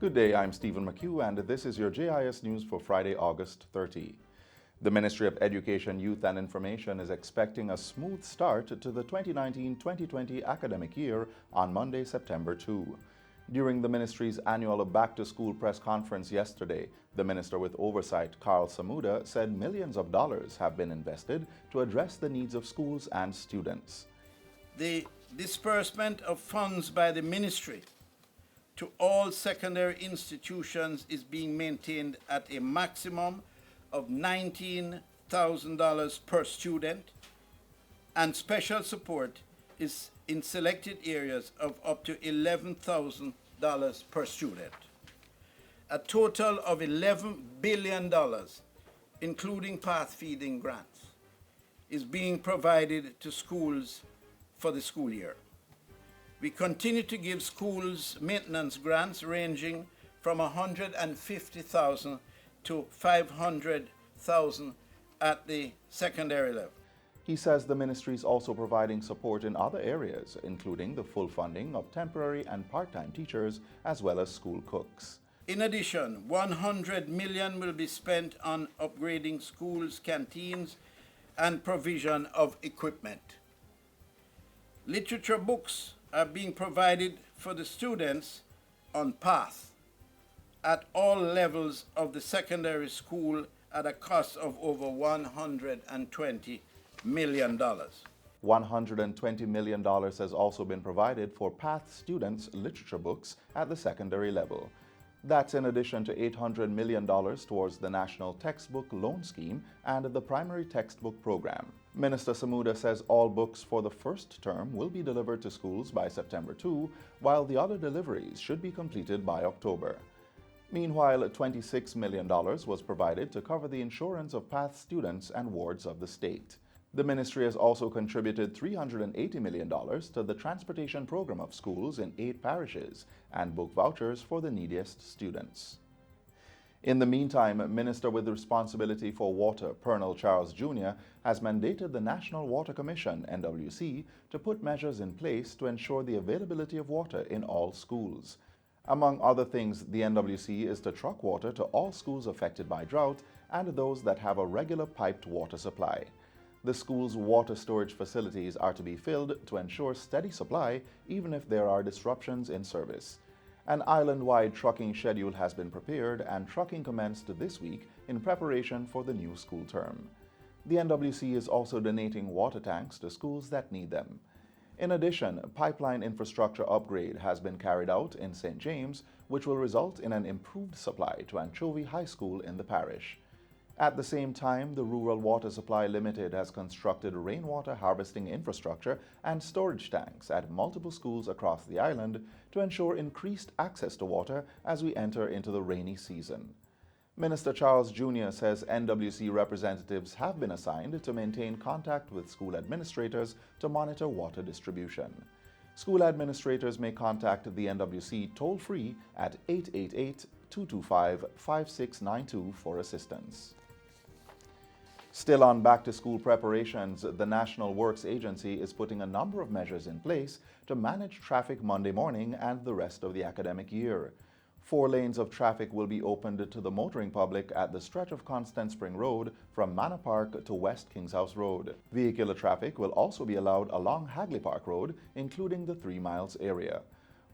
Good day, I'm Stephen McHugh, and this is your JIS News for Friday, August 30. The Ministry of Education, Youth and Information is expecting a smooth start to the 2019-2020 academic year on Monday, September 2. During the ministry's annual back-to-school press conference yesterday, the minister with oversight, Carl Samuda, said millions of dollars have been invested to address the needs of schools and students. The disbursement of funds by the ministry to all secondary institutions is being maintained at a maximum of $19,000 per student, and special support is in selected areas of up to $11,000 per student. A total of $11 billion, including path-feeding grants, is being provided to schools for the school year. We continue to give schools maintenance grants ranging from $150,000 to $500,000 at the secondary level. He says the ministry is also providing support in other areas, including the full funding of temporary and part-time teachers, as well as school cooks. In addition, $100 million will be spent on upgrading schools' canteens and provision of equipment. Literature books are being provided for the students on PATH at all levels of the secondary school at a cost of over $120 million. $120 million has also been provided for PATH students' literature books at the secondary level. That's in addition to $800 million towards the National Textbook Loan Scheme and the Primary Textbook Program. Minister Samuda says all books for the first term will be delivered to schools by September 2, while the other deliveries should be completed by October. Meanwhile, $26 million was provided to cover the insurance of PATH students and wards of the state. The ministry has also contributed $380 million to the transportation program of schools in 8 parishes and book vouchers for the neediest students. In the meantime, Minister with responsibility for water, Pernell Charles Jr., has mandated the National Water Commission, NWC, to put measures in place to ensure the availability of water in all schools. Among other things, the NWC is to truck water to all schools affected by drought and those that have a regular piped water supply. The school's water storage facilities are to be filled to ensure steady supply even if there are disruptions in service. An island-wide trucking schedule has been prepared and trucking commenced this week in preparation for the new school term. The NWC is also donating water tanks to schools that need them. In addition, pipeline infrastructure upgrade has been carried out in St. James, which will result in an improved supply to Anchovy High School in the parish. At the same time, the Rural Water Supply Limited has constructed rainwater harvesting infrastructure and storage tanks at multiple schools across the island to ensure increased access to water as we enter into the rainy season. Minister Charles Jr. says NWC representatives have been assigned to maintain contact with school administrators to monitor water distribution. School administrators may contact the NWC toll-free at 888-225-5692 for assistance. Still on back-to-school preparations, the National Works Agency is putting a number of measures in place to manage traffic Monday morning and the rest of the academic year. 4 lanes of traffic will be opened to the motoring public at the stretch of Constant Spring Road from Manor Park to West Kings House Road. Vehicular traffic will also be allowed along Hagley Park Road, including the 3 miles area.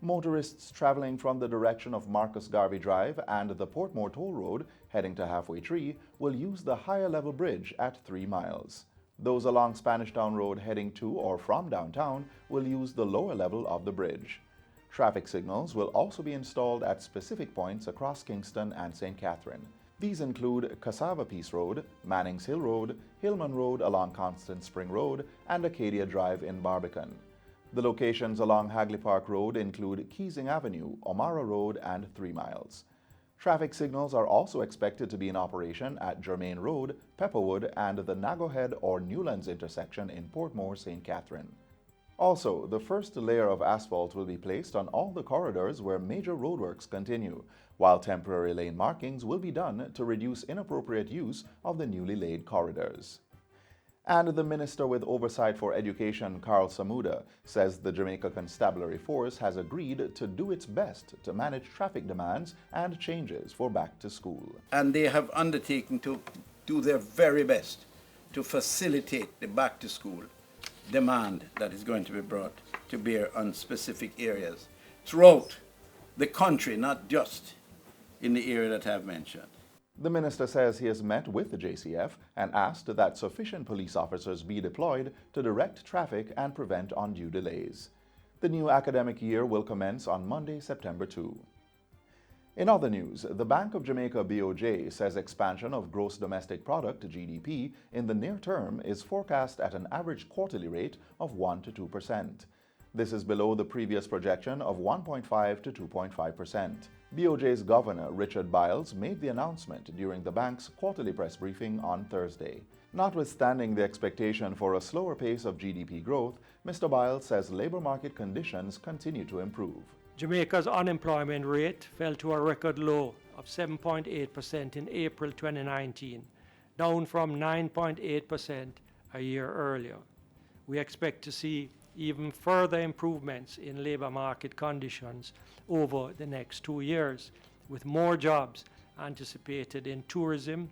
Motorists traveling from the direction of Marcus Garvey Drive and the Portmore Toll Road heading to Halfway Tree will use the higher level bridge at 3 miles. Those along Spanish Town Road heading to or from downtown will use the lower level of the bridge. Traffic signals will also be installed at specific points across Kingston and St. Catherine. These include Cassava Peace Road, Mannings Hill Road, Hillman Road along Constant Spring Road, and Acadia Drive in Barbican. The locations along Hagley Park Road include Keysing Avenue, O'Mara Road, and 3 miles. Traffic signals are also expected to be in operation at Germain Road, Pepperwood, and the Nagohead or Newlands intersection in Portmore, St. Catherine. Also, the first layer of asphalt will be placed on all the corridors where major roadworks continue, while temporary lane markings will be done to reduce inappropriate use of the newly laid corridors. And the Minister with Oversight for Education, Carl Samuda, says the Jamaica Constabulary Force has agreed to do its best to manage traffic demands and changes for back to school. And they have undertaken to do their very best to facilitate the back to school demand that is going to be brought to bear on specific areas throughout the country, not just in the area that I have mentioned. The minister says he has met with the JCF and asked that sufficient police officers be deployed to direct traffic and prevent undue delays. The new academic year will commence on Monday, September 2. In other news, the Bank of Jamaica BOJ says expansion of gross domestic product GDP in the near term is forecast at an average quarterly rate of 1 to 2%. This is below the previous projection of 1.5 to 2.5%. BOJ's Governor Richard Biles made the announcement during the bank's quarterly press briefing on Thursday. Notwithstanding the expectation for a slower pace of GDP growth, Mr. Biles says labor market conditions continue to improve. Jamaica's unemployment rate fell to a record low of 7.8% in April 2019, down from 9.8% a year earlier. We expect to see even further improvements in labor market conditions over the next 2 years, with more jobs anticipated in tourism,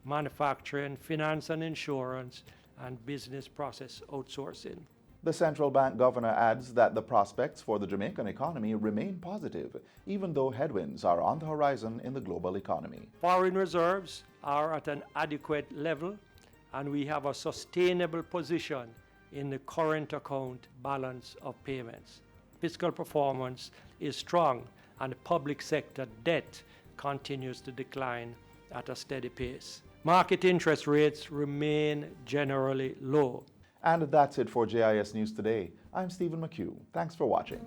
manufacturing, finance and insurance, and business process outsourcing. The central bank governor adds that the prospects for the Jamaican economy remain positive, even though headwinds are on the horizon in the global economy. Foreign reserves are at an adequate level, and we have a sustainable position in the current account balance of payments. Fiscal performance is strong, and public sector debt continues to decline at a steady pace. Market interest rates remain generally low. And that's it for JIS News Today. I'm Stephen McHugh. Thanks for watching.